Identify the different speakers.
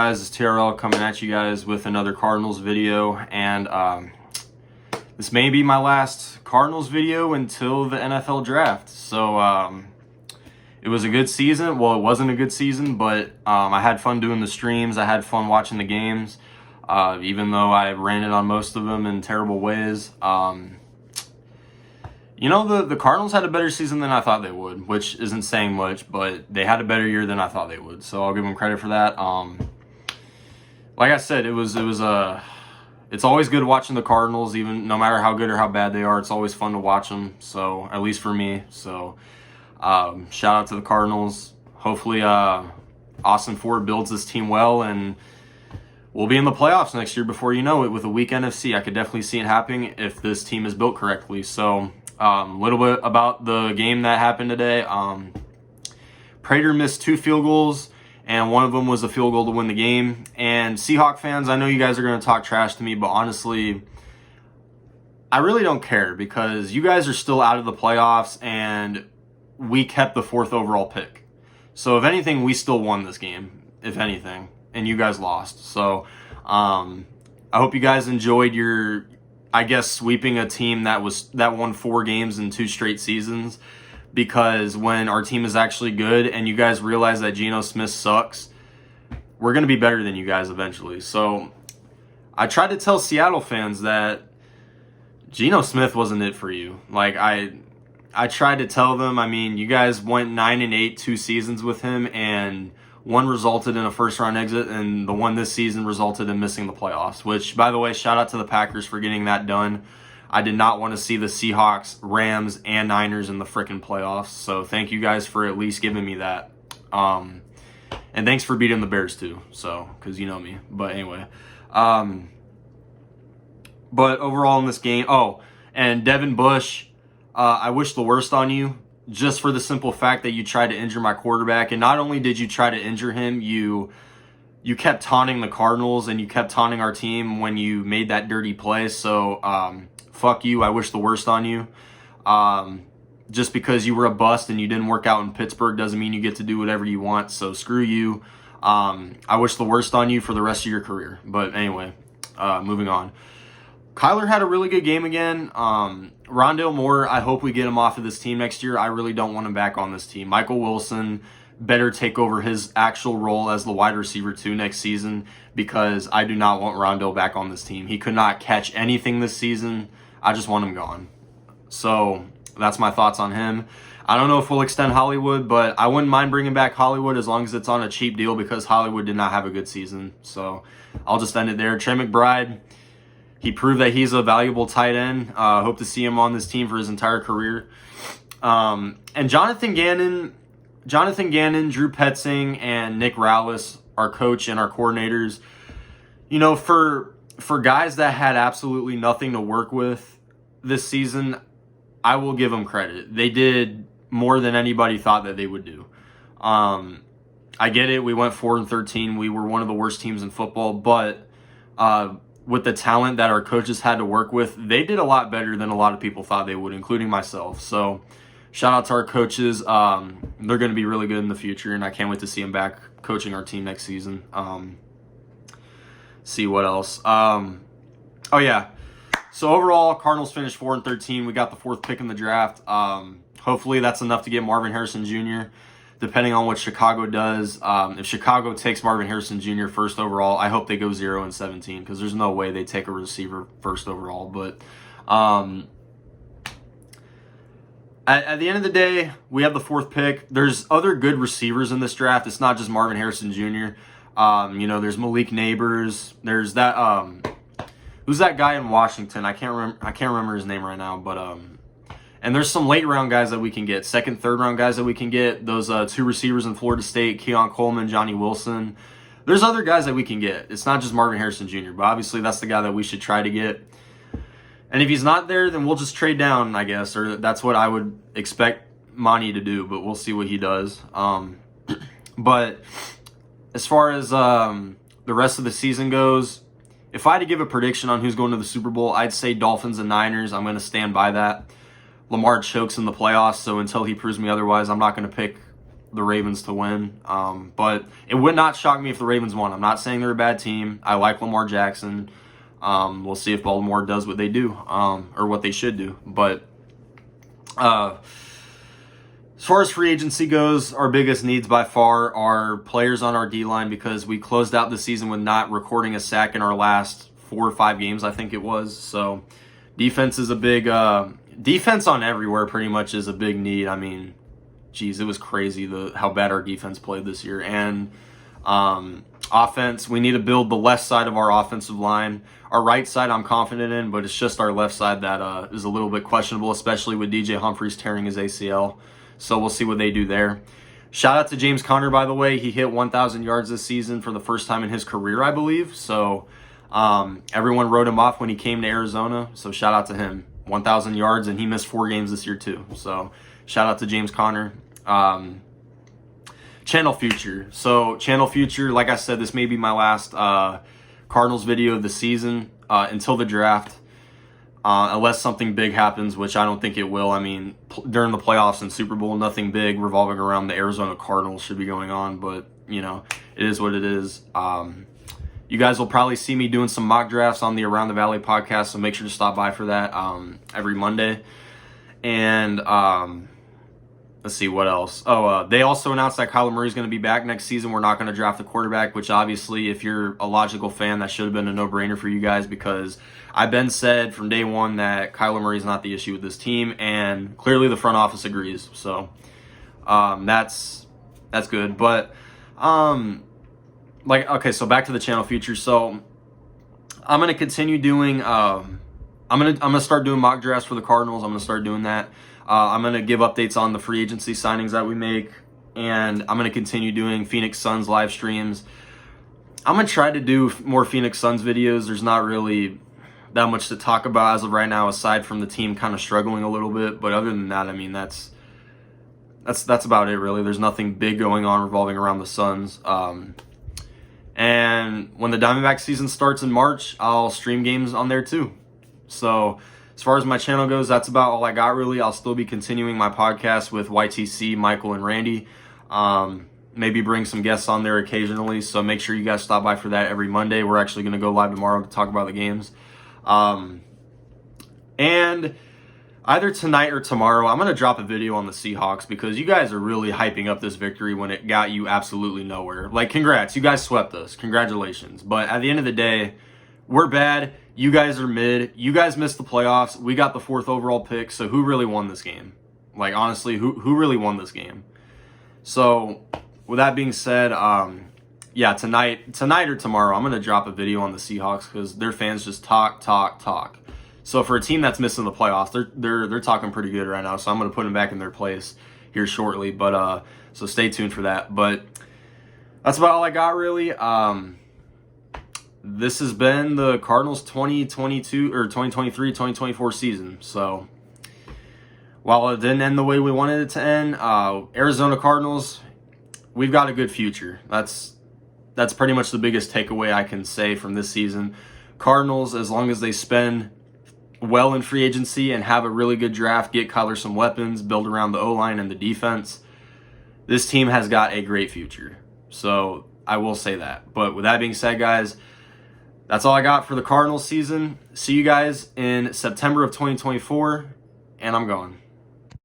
Speaker 1: guys? It's TRL coming at you guys with another Cardinals video, and this may be my last Cardinals video until the NFL draft. So it was a good season. Well, it wasn't a good season, but I had fun doing the streams. I had fun watching the games, even though I ran it on most of them in terrible ways. You know, the Cardinals had a better season than I thought they would, which isn't saying much, but they had a better year than I thought they would. So I'll give them credit for that. Like I said, it's always good watching the Cardinals, even no matter how good or how bad they are. It's always fun to watch them. So at least for me. So shout out to the Cardinals. Hopefully Austin Ford builds this team well, and we'll be in the playoffs next year before you know it with a weak NFC. I could definitely see it happening if this team is built correctly. So a little bit about the game that happened today. Prater missed 2 field goals, and one of them was a field goal to win the game. And Seahawk fans, I know you guys are going to talk trash to me, but honestly, I really don't care because you guys are still out of the playoffs, and we kept the 4th overall pick. So if anything, we still won this game, if anything, and you guys lost. So I hope you guys enjoyed your, I guess, sweeping a team that won 4 games in 2 straight seasons, because when our team is actually good and you guys realize that Geno Smith sucks, we're going to be better than you guys eventually. So I tried to tell Seattle fans that Geno Smith wasn't it for you. Like, I tried to tell them, I mean, you guys went 9-8 2 seasons with him, and one resulted in a first-round exit, and the one this season resulted in missing the playoffs, which, by the way, shout out to the Packers for getting that done. I did not want to see the Seahawks, Rams, and Niners in the frickin' playoffs, so thank you guys for at least giving me that. And thanks for beating the Bears, too, so, because you know me. But anyway. But overall in this game, and Devin Bush, I wish the worst on you, just for the simple fact that you tried to injure my quarterback. And not only did you try to injure him, you kept taunting the Cardinals and you kept taunting our team when you made that dirty play. So fuck you. I wish the worst on you. Just because you were a bust and you didn't work out in Pittsburgh doesn't mean you get to do whatever you want. So screw you. I wish the worst on you for the rest of your career. But anyway, moving on. Kyler had a really good game again. Rondale Moore, I hope we get him off of this team next year. I really don't want him back on this team. Michael Wilson better take over his actual role as the wide receiver 2 next season, because I do not want Rondale back on this team. He could not catch anything this season. I just want him gone. So that's my thoughts on him. I don't know if we'll extend Hollywood, but I wouldn't mind bringing back Hollywood as long as it's on a cheap deal, because Hollywood did not have a good season. So I'll just end it there. Trey McBride, he proved that he's a valuable tight end. Hope to see him on this team for his entire career. And Jonathan Gannon, Drew Petzing, and Nick Rallis, our coach and our coordinators, you know, for guys that had absolutely nothing to work with this season, I will give them credit. They did more than anybody thought that they would do. I get it. We went 4-13. We were one of the worst teams in football, but with the talent that our coaches had to work with, they did a lot better than a lot of people thought they would, including myself. So shout out to our coaches. They're going to be really good in the future, and I can't wait to see them back coaching our team next season. See what else. Oh, yeah. So overall, Cardinals finished 4-13. We got the 4th pick in the draft. Hopefully that's enough to get Marvin Harrison Jr., depending on what Chicago does. If Chicago takes Marvin Harrison Jr. 1st overall, I hope they go 0-17, because there's no way they take a receiver 1st overall. But at the end of the day, we have the 4th pick. There's other good receivers in this draft. It's not just Marvin Harrison Jr. You know, there's Malik Neighbors. There's that who's that guy in Washington? I can't remember his name right now, but and there's some late round guys that we can get, 2nd, 3rd round guys that we can get. Those 2 receivers in Florida State, Keon Coleman, Johnny Wilson. There's other guys that we can get. It's not just Marvin Harrison Jr., but obviously that's the guy that we should try to get. And if he's not there, then we'll just trade down, I guess, or that's what I would expect Monty to do, but we'll see what he does. But as far as the rest of the season goes, if I had to give a prediction on who's going to the Super Bowl, I'd say Dolphins and Niners. I'm going to stand by that. Lamar chokes in the playoffs, so until he proves me otherwise, I'm not going to pick the Ravens to win. But it would not shock me if the Ravens won. I'm not saying they're a bad team. I like Lamar Jackson. We'll see if Baltimore does what they do, or what they should do. But as far as free agency goes, our biggest needs by far are players on our D-line, because we closed out the season with not recording a sack in our last 4 or 5 games, I think it was. So defense is a big defense on everywhere pretty much is a big need. I mean, geez, it was crazy how bad our defense played this year. And offense, we need to build the left side of our offensive line. Our right side I'm confident in, but it's just our left side that is a little bit questionable, especially with DJ Humphries tearing his ACL. So we'll see what they do there. Shout out to James Conner, by the way. He hit 1,000 yards this season for the first time in his career, I believe. So everyone wrote him off when he came to Arizona. So shout out to him. 1,000 yards, and he missed 4 games this year too. So shout out to James Conner. Channel Future. So Channel Future, like I said, this may be my last Cardinals video of the season until the draft. Unless something big happens, which I don't think it will. I mean, during the playoffs and Super Bowl, nothing big revolving around the Arizona Cardinals should be going on. But, you know, it is what it is. You guys will probably see me doing some mock drafts on the Around the Valley podcast, so make sure to stop by for that every Monday. And let's see, what else? Oh, they also announced that Kyler Murray's going to be back next season. We're not going to draft a quarterback, which obviously, if you're a logical fan, that should have been a no-brainer for you guys, because I've been said from day one that Kyler Murray's not the issue with this team, and clearly the front office agrees. So that's good. But okay, so back to the channel future. So I'm going to continue doing I'm going to start doing mock drafts for the Cardinals. I'm going to start doing that. I'm going to give updates on the free agency signings that we make, and I'm going to continue doing Phoenix Suns live streams. I'm going to try to do more Phoenix Suns videos. There's not really that much to talk about as of right now, aside from the team kind of struggling a little bit. But other than that, I mean, that's about it, really. There's nothing big going on revolving around the Suns. And when the Diamondback season starts in March, I'll stream games on there too. So as far as my channel goes, that's about all I got, really. I'll still be continuing my podcast with YTC, Michael, and Randy. Maybe bring some guests on there occasionally, so make sure you guys stop by for that every Monday. We're actually going to go live tomorrow to talk about the games. And either tonight or tomorrow, I'm going to drop a video on the Seahawks, because you guys are really hyping up this victory when it got you absolutely nowhere. Like, congrats. You guys swept us. Congratulations. But at the end of the day, we're bad. You guys are mid. You guys missed the playoffs. We got the 4th overall pick. So who really won this game? Like, honestly, who really won this game? So with that being said, yeah, tonight or tomorrow, I'm going to drop a video on the Seahawks, because their fans just talk. So for a team that's missing the playoffs, they're talking pretty good right now. So I'm going to put them back in their place here shortly. But so stay tuned for that. But that's about all I got, really. This has been the Cardinals 2022 or 2023-2024 season. So while it didn't end the way we wanted it to end, Arizona Cardinals, we've got a good future. That's pretty much the biggest takeaway I can say from this season. Cardinals, as long as they spend well in free agency and have a really good draft, get Kyler some weapons, build around the O-line and the defense, this team has got a great future. So I will say that. But with that being said, guys, that's all I got for the Cardinals season. See you guys in September of 2024, and I'm gone.